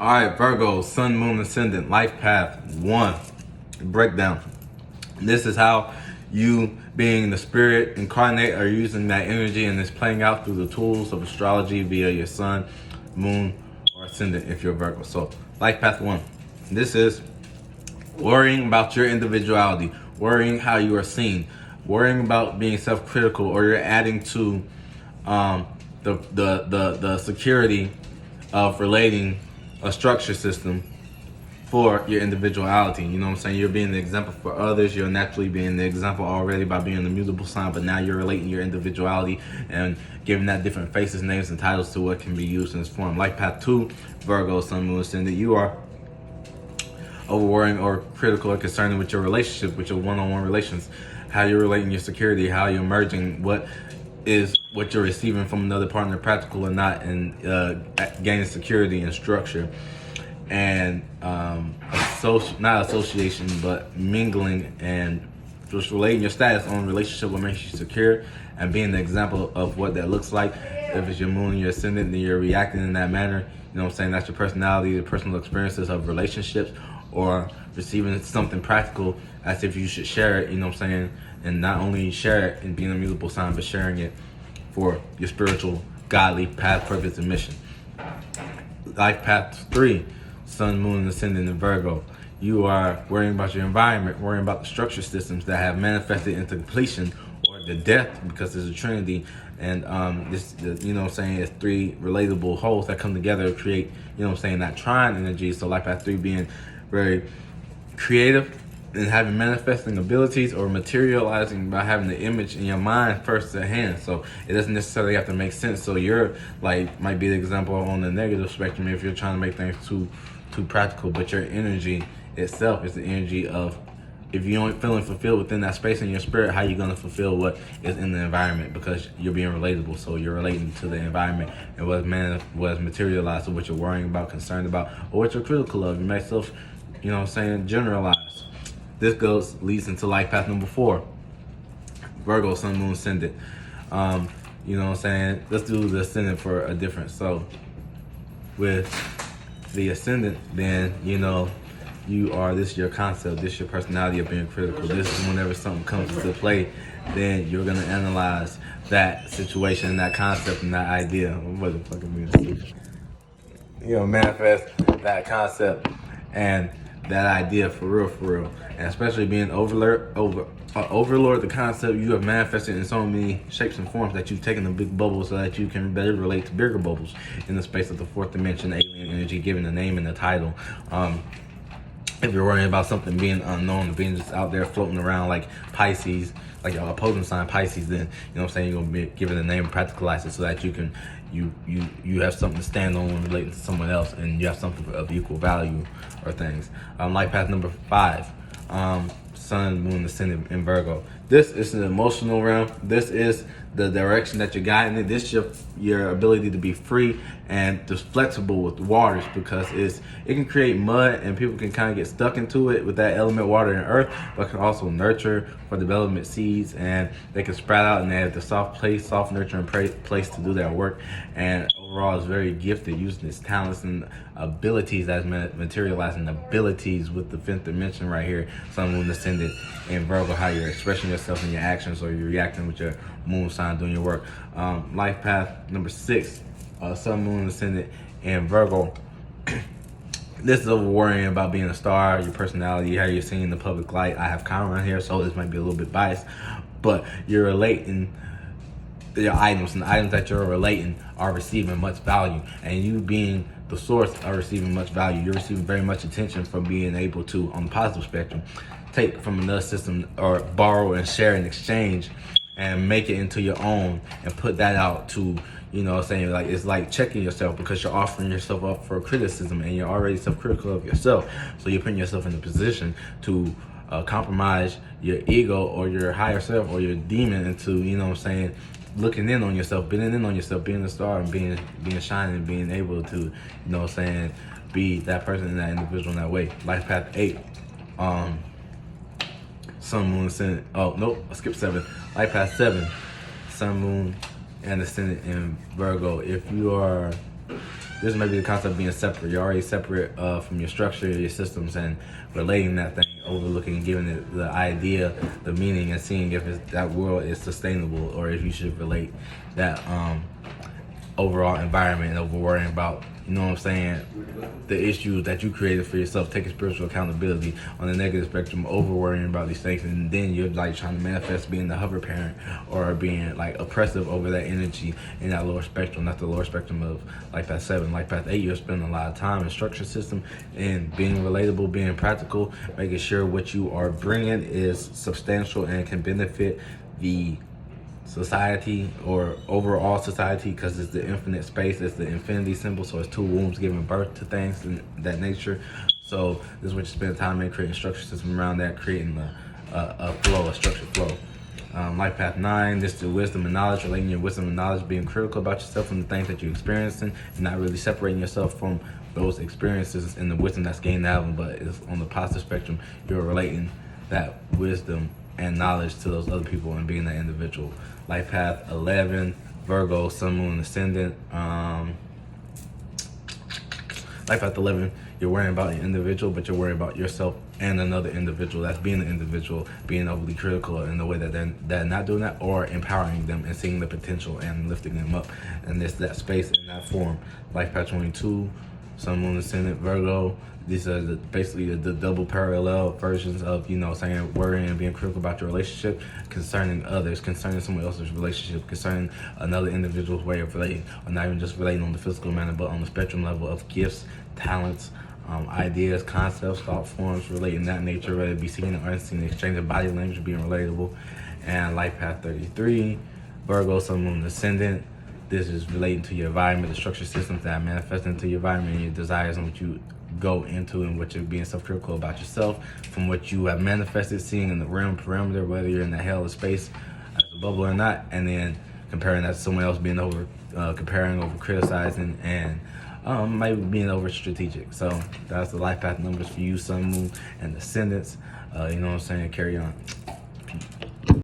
All right, Virgo, Sun, Moon, Ascendant, Life Path 1. Breakdown. This is how you, being the spirit incarnate, are using that energy, and it's playing out through the tools of astrology via your Sun, Moon, or Ascendant if you're Virgo. So, Life Path 1. This is worrying about your individuality, worrying how you are seen, worrying about being self-critical, or you're adding to the security of relating a structure system for your individuality. You know what I'm saying? You're being the example for others. You're naturally being the example already by being the mutable sign, but now you're relating your individuality and giving that different faces, names, and titles to what can be used in this form. Life Path 2, Virgo, Sun, Moon, Ascendant. You are over worrying or critical or concerning with your relationship, with your one-on-one relations, how you're relating your security, how you're merging, what you're receiving from another partner, practical or not, and gaining security and structure, and not association, but mingling and just relating your status on relationship, what makes you secure, and being the example of what that looks like. If it's your moon, your ascendant, then you're reacting in that manner. You know what I'm saying? That's your personality, the personal experiences of relationships, or receiving something practical as if you should share it, you know what I'm saying? And not only share it and being a mutable sign, but sharing it for your spiritual, godly path, purpose, and mission. Life Path 3, Sun, Moon, and Ascendant in Virgo. You are worrying about your environment, worrying about the structure systems that have manifested into completion or the death, because there's a trinity. And you know what I'm saying, it's three relatable wholes that come together to create, you know what I'm saying, that trine energy. So Life Path 3 being very creative and having manifesting abilities, or materializing by having the image in your mind first at hand. So it doesn't necessarily have to make sense. So you're like, might be the example on the negative spectrum if you're trying to make things too practical, but your energy itself is the energy of, if you aren't feeling fulfilled within that space in your spirit, how you gonna fulfill what is in the environment? Because you're being relatable, so you're relating to the environment and what's materialized, or what you're worrying about, concerned about, or what you're critical of. You make self, you know what I'm saying, generalize. This leads into Life Path number 4, Virgo, Sun, Moon, Ascendant. You know what I'm saying? Let's do the Ascendant for a difference. So with the Ascendant, then, you know, this is your concept, this is your personality of being critical. This is whenever something comes into play, then you're gonna analyze that situation, that concept, and that idea. What the fuck means? You know, manifest that concept and that idea for real. And especially being overlord the concept, you have manifested in so many shapes and forms that you've taken the big bubbles so that you can better relate to bigger bubbles in the space of the fourth dimension, alien energy, giving the name and the title. If you're worrying about something being unknown, being just out there floating around like Pisces, like your opposing sign Pisces, then, you know what I'm saying, you're gonna be given a name and practicalize it so that you can you have something to stand on when relating to someone else, and you have something of equal value or things. Life Path number 5, Sun, Moon, Ascendant in Virgo. This is an emotional realm. This is the direction that you're guiding it. This is your ability to be free and just flexible with waters, because it can create mud and people can kind of get stuck into it with that element water and earth, but can also nurture for development seeds, and they can sprout out, and they have the soft nurturing place to do their work. And overall is very gifted, using his talents and abilities as materializing abilities with the 5th dimension right here, Sun, Moon, Ascendant in Virgo, how you're expressing yourself in your actions, or you're reacting with your moon sign doing your work. Life Path number 6, Sun, Moon, Ascendant in Virgo. This is over worrying about being a star, your personality, how you're seen in the public light. I have Chiron on here, so this might be a little bit biased, but you're relating your items, and the items that you're relating are receiving much value, and you being the source are receiving much value. You're receiving very much attention from being able to, on the positive spectrum, take from another system, or borrow and share and exchange and make it into your own, and put that out to, you know what I'm saying, like, it's like checking yourself, because you're offering yourself up for criticism, and you're already self-critical of yourself. So you're putting yourself in a position to compromise your ego or your higher self or your demon into, you know what I'm saying, looking in on yourself, being in on yourself, being a star, and being shining, and being able to, you know what I'm saying, be that person and that individual in that way. Life Path 8, Sun, Moon, Ascendant. Oh, nope, I skipped 7. Life Path 7, Sun, Moon, and Ascendant in Virgo. If you are this may be the concept of being separate. You're already separate from your structure, your systems, and relating that thing, overlooking, giving it the idea, the meaning, and seeing if that world is sustainable or if you should relate that overall environment and over worrying about, you know what I'm saying, the issues that you created for yourself, taking spiritual accountability on the negative spectrum, over worrying about these things, and then you're like trying to manifest being the hover parent or being like oppressive over that energy in that lower spectrum. That's the lower spectrum of Life Path 7. Life Path 8, you're spending a lot of time in structure system and being relatable, being practical, making sure what you are bringing is substantial and can benefit the society or overall society, because it's the infinite space, it's the infinity symbol, so it's two wombs giving birth to things in that nature. So this is what you spend time in, creating a structure system around that, creating a flow, a structured flow. Life Path 9, this is the wisdom and knowledge, relating your wisdom and knowledge, being critical about yourself and the things that you're experiencing, and not really separating yourself from those experiences and the wisdom that's gained out of them, but it's on the positive spectrum. You're relating that wisdom and knowledge to those other people and being that individual. Life Path 11, Virgo, Sun, Moon, Ascendant. Life Path 11, you're worrying about your individual, but you're worrying about yourself and another individual. That's being an individual, being overly critical in the way that they're not doing that, or empowering them and seeing the potential and lifting them up. And there's that space in that form. Life Path 22, Sun, Moon, Ascendant, Virgo. These are basically the double parallel versions of, you know, saying worrying and being critical about your relationship, concerning others, concerning someone else's relationship, concerning another individual's way of relating, or not even just relating on the physical manner, but on the spectrum level of gifts, talents, ideas, concepts, thought forms, relating that nature, whether it be seen or unseen, exchange of body language, being relatable. And Life Path 33, Virgo, Sun, Moon, Ascendant. This is relating to your environment, the structure systems that manifest into your environment, and your desires, and what you go into, and what you're being self-critical about yourself, from what you have manifested, seeing in the realm perimeter, whether you're in the hell of space as a bubble or not, and then comparing that to someone else, being over comparing, over criticizing, and maybe being over strategic. So that's the life path numbers for you, Sun, Moon, and Ascendants. You know what I'm saying? Carry on. Peace.